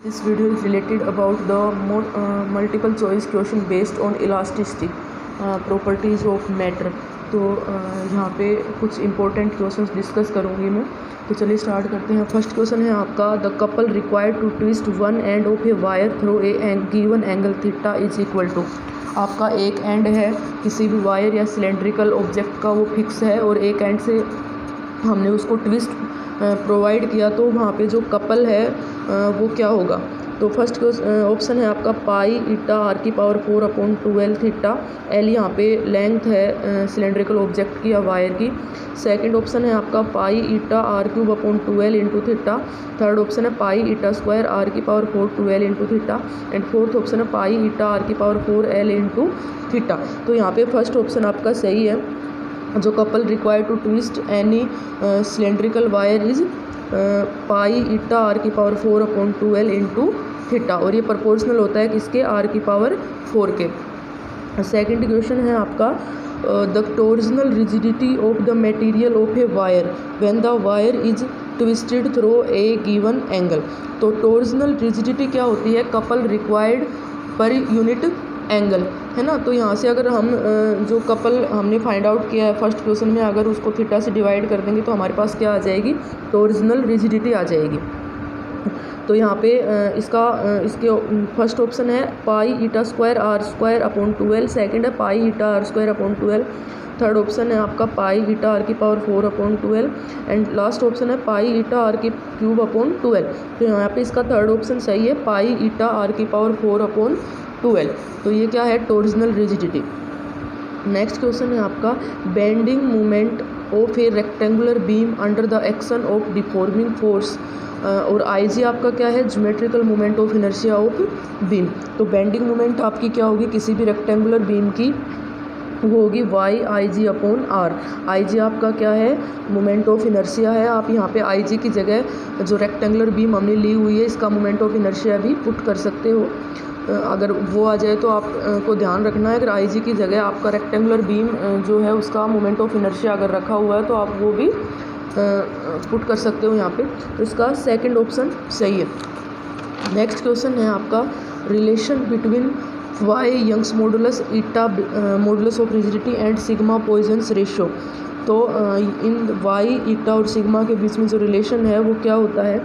This video is related about the multiple choice question based on elasticity properties of matter। तो यहाँ पे कुछ important questions discuss करूँगी मैं। तो चलिए स्टार्ट करते हैं। फर्स्ट क्वेश्चन है आपका, the couple required to twist one end of a wire through a given angle theta is equal to. आपका एक एंड है किसी भी वायर या सिलेंड्रिकल ऑब्जेक्ट का, वो फिक्स है और एक एंड से हमने उसको ट्विस्ट प्रोवाइड किया, तो वहाँ पे जो कपल है वो क्या होगा। तो फर्स्ट ऑप्शन है आपका पाई ईटा आर की पावर 4/12 थीटा। एल यहाँ पे लेंथ है सिलेंड्रिकल ऑब्जेक्ट की या वायर की। सेकंड ऑप्शन है आपका pi eta r³ into theta. Third option है पाई ईटा स्क्वायर आर की power 4/12 into theta. And fourth option है पाई ईटा आर की पावर 4l इंटू थीटा। तो यहाँ पे फर्स्ट ऑप्शन आपका सही है। जो couple require to twist any cylindrical wire is pi eta r की पावर 4/12 इंटू थीटा, और ये प्रोपोर्शनल होता है किसके, आर की पावर 4 के। सेकंड क्वेश्चन है आपका, the torsional rigidity of the material of a wire when the wire is twisted through a given angle. तो टॉर्जनल रिजिडिटी क्या होती है, couple required per unit angle, है ना। तो यहाँ से अगर हम जो कपल हमने फाइंड आउट किया है फर्स्ट क्वेश्चन में, अगर उसको थीटा से डिवाइड कर देंगे तो हमारे पास क्या आ जाएगी, टॉर्जनल रिजिडिटी आ जाएगी। तो यहाँ पे इसके फर्स्ट ऑप्शन है pi eta square r²/12। Second है पाई ईटा r²/12। थर्ड ऑप्शन है आपका पाई ईटा आर की पावर 4/12। एंड लास्ट ऑप्शन है पाई ईटा r³ तो यहाँ पे इसका थर्ड ऑप्शन सही है, पाई ईटा आर की पावर 4/12। तो ये क्या है, टॉर्जनल रिजिडिटी। नेक्स्ट क्वेश्चन है आपका, bending moment of A rectangular beam under the action of deforming force, और आई जी आपका क्या है, geometrical moment of inertia of beam. तो बेंडिंग मोमेंट आपकी क्या होगी किसी भी रेक्टेंगुलर बीम की, वो होगी YIG/R। आई जी आपका क्या है, मोमेंट ऑफ इनर्शिया है। आप यहाँ पे आई जी की जगह जो रेक्टेंगुलर बीम हमने ली हुई है इसका मोमेंट ऑफ इनर्शिया भी पुट कर सकते हो। अगर वो आ जाए तो आपको ध्यान रखना है, अगर आई जी की जगह आपका रेक्टेंगुलर बीम जो है उसका मोमेंट ऑफ इनर्शिया अगर रखा हुआ है तो आप वो भी पुट कर सकते हो यहाँ पे। तो इसका सेकंड ऑप्शन सही है। नेक्स्ट क्वेश्चन है आपका, relation between y Young's modulus eta modulus of rigidity and sigma Poisson's ratio. तो इन y ईटा और सिग्मा के बीच में जो रिलेशन है वो क्या होता है,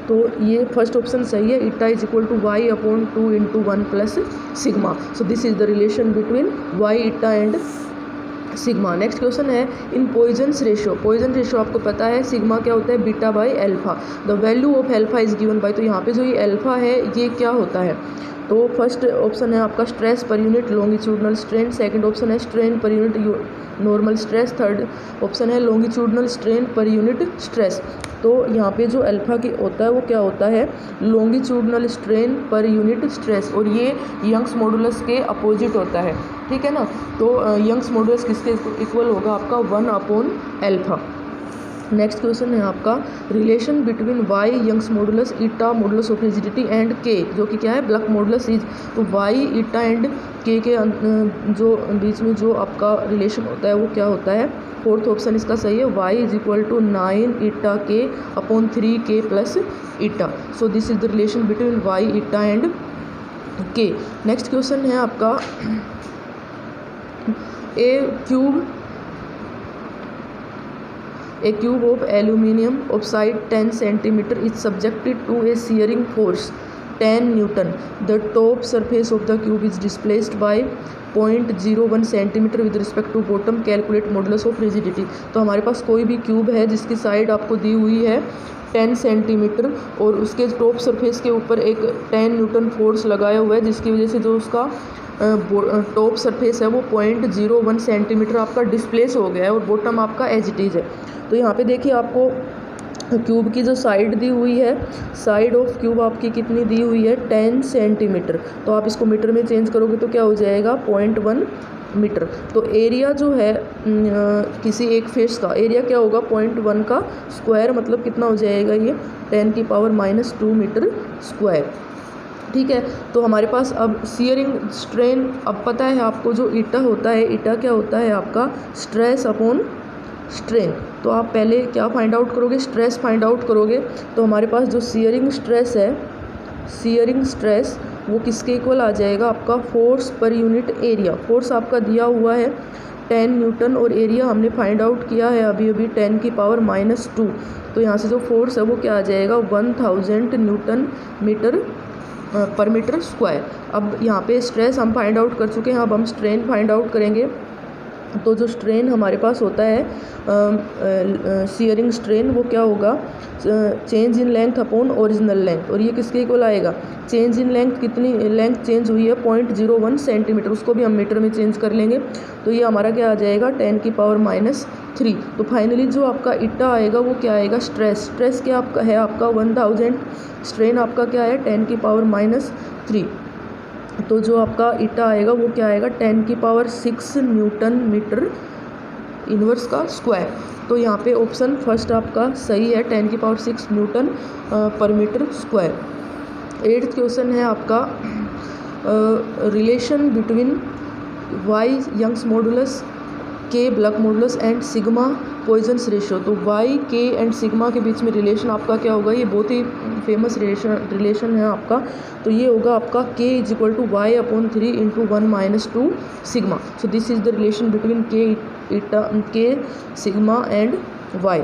तो ये फर्स्ट ऑप्शन सही है, eta is equal to y/2 into 1 plus sigma. So this is the relation between y eta and sigma. Next question है, in Poisson's ratio, Poisson ratio आपको पता है सिग्मा क्या होता है, beta alpha. The value of alpha is given by, तो यहाँ पे जो ये अल्फा है ये क्या होता है, तो फर्स्ट ऑप्शन है आपका stress per unit longitudinal strain. Second option है strain per unit normal stress. Third option है longitudinal strain per unit stress. तो यहाँ पे जो अल्फा की होता है वो क्या होता है, longitudinal strain per unit stress, और ये यंग्स मॉडुलस के अपोजिट होता है, ठीक है ना। तो यंग्स मॉडुलस किसके इक्वल होगा, आपका 1/अल्फा। नेक्स्ट क्वेश्चन है आपका, relation between y Young's modulus eta modulus of rigidity and k, जो कि क्या है, ब्लक मॉडुलस इज। तो y ईटा एंड k के जो बीच में जो आपका रिलेशन होता है वो क्या होता है, फोर्थ ऑप्शन इसका सही है, y is equal to 9 eta k/3 k plus eta. So this is the relation between y eta and k। Next question है आपका, A cube of aluminium oxide 10 cm is subjected to a shearing force 10 Newton. The top surface of the cube is displaced by 0.01 cm with respect to bottom. Calculate modulus of rigidity. तो हमारे पास कोई भी cube है जिसकी side आपको दी हुई है 10 centimetre और उसके टॉप सरफेस के ऊपर एक 10 न्यूटन फोर्स लगाया हुआ है, जिसकी वजह से जो उसका टॉप सरफेस है वो 0.01 सेंटीमीटर आपका डिस्प्लेस हो गया है और बॉटम आपका एज इट इज़ है। तो यहाँ पे देखिए आपको क्यूब की जो साइड दी हुई है, साइड ऑफ क्यूब आपकी कितनी दी हुई है, 10 सेंटीमीटर। तो आप इसको मीटर में चेंज करोगे तो क्या हो जाएगा, 0.1 मीटर। तो एरिया जो है किसी एक फेस का एरिया क्या होगा, 0.1 का स्क्वायर, मतलब कितना हो जाएगा ये 10⁻² मीटर स्क्वायर, ठीक है। तो हमारे पास अब शियरिंग स्ट्रेन, अब पता है आपको जो ईटा होता है, ईटा क्या होता है आपका, स्ट्रेस अपॉन स्ट्रेन। तो आप पहले क्या फाइंड आउट करोगे, स्ट्रेस फाइंड आउट करोगे। तो हमारे पास जो शियरिंग स्ट्रेस है शियरिंग स्ट्रेस वो किसके इक्वल आ जाएगा, आपका force per unit area. Force आपका दिया हुआ है 10 न्यूटन और एरिया हमने फाइंड आउट किया है अभी 10 की पावर -2। तो यहाँ से जो फोर्स है वो क्या आ जाएगा 1000 न्यूटन मीटर पर मीटर स्क्वायर। अब यहाँ पे स्ट्रेस हम फाइंड आउट कर चुके हैं, अब हम स्ट्रेन फाइंड आउट करेंगे। तो जो स्ट्रेन हमारे पास होता है शियरिंग स्ट्रेन वो क्या होगा, change in length upon original length. और ये किसके इक्वल आएगा, चेंज इन लेंथ, कितनी लेंथ चेंज हुई है 0.01 सेंटीमीटर, उसको भी हम मीटर में चेंज कर लेंगे। तो ये हमारा क्या आ जाएगा 10 की पावर -3। तो फाइनली जो आपका इटा आएगा वो क्या आएगा, स्ट्रेस क्या आपका है, आपका 1000, स्ट्रेन आपका क्या है 10 की पावर -3। तो जो आपका इटा आएगा वो क्या आएगा 10 की पावर 6 न्यूटन मीटर इनवर्स का स्क्वायर। तो यहाँ पे ऑप्शन फर्स्ट आपका सही है, 10 की power 6 newton per metre square. 8th question है आपका relation between Y Young's modulus, K bulk modulus and sigma Poisson's ratio. तो वाई, के एंड सिग्मा के बीच में रिलेशन आपका क्या होगा, ये बहुत ही फेमस रिलेशन है आपका। तो ये होगा आपका k = y/3 × 1 - 2 sigma. So this is the relation between K sigma and y।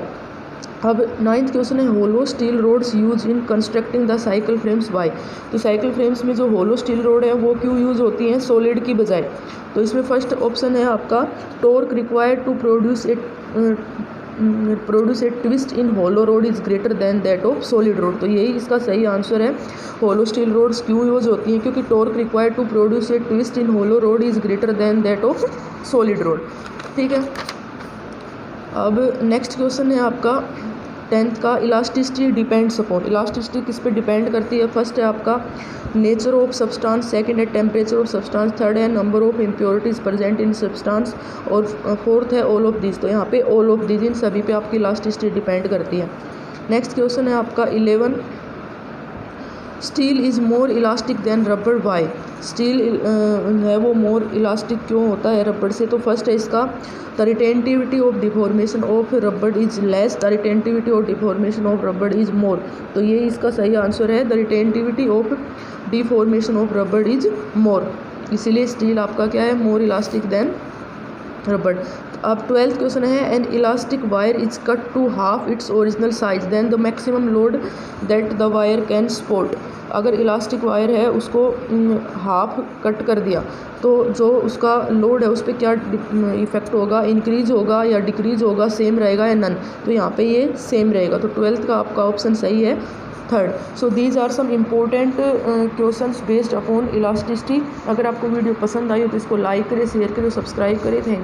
अब 9th क्वेश्चन है hollow steel rods use in constructing the cycle frames why. तो साइकिल फ्रेम्स में जो होलो स्टील रोड है वो क्यों यूज़ होती हैं सॉलिड की बजाय। तो इसमें फर्स्ट ऑप्शन है आपका torque required to produce a twist in hollow rod is greater than that of solid rod. तो यही इसका सही आंसर है। होलो स्टील रोड्स क्यों यूज होती हैं, क्योंकि torque required to produce a twist in hollow rod is greater than that of solid rod. ठीक है। अब नेक्स्ट क्वेश्चन है आपका 10th का इलास्टिसिटी डिपेंड्स अपॉन। इलास्टिसिटी किस पे डिपेंड करती है, फर्स्ट है आपका नेचर ऑफ सब्सटेंस, सेकंड है टेम्परेचर ऑफ सब्सटेंस, थर्ड है number of impurities present in substance और फोर्थ है ऑल ऑफ दिस। तो यहाँ पे ऑल ऑफ दिस, इन सभी पे आपकी इलास्टिसिटी डिपेंड करती है। नेक्स्ट क्वेश्चन है आपका 11 steel is more elastic than rubber वाई। स्टील है वो मोर इलास्टिक क्यों होता है रबड़ से। तो फर्स्ट है इसका the retentivity of deformation of रबड़ is less, the retentivity of deformation of रबड़ इज़ मोर। तो ये इसका सही आंसर है, the retentivity of deformation of रबड़ इज़ मोर। इसीलिए स्टील आपका क्या है मोर इलास्टिक देन रबड़। अब 12th क्वेश्चन है an elastic wire is cut to half its original size then the maximum load that the wire can support. अगर elastic wire है उसको हाफ कट कर दिया तो जो उसका लोड है उस पर क्या इफेक्ट होगा, इंक्रीज होगा या डिक्रीज होगा, सेम रहेगा या नन। तो यहाँ पे ये सेम रहेगा। तो 12th का आपका ऑप्शन सही है, third. So these are some important questions based upon elasticity. अगर आपको वीडियो पसंद आई हो तो इसको लाइक करें, शेयर करें, सब्सक्राइब करें। Thank you.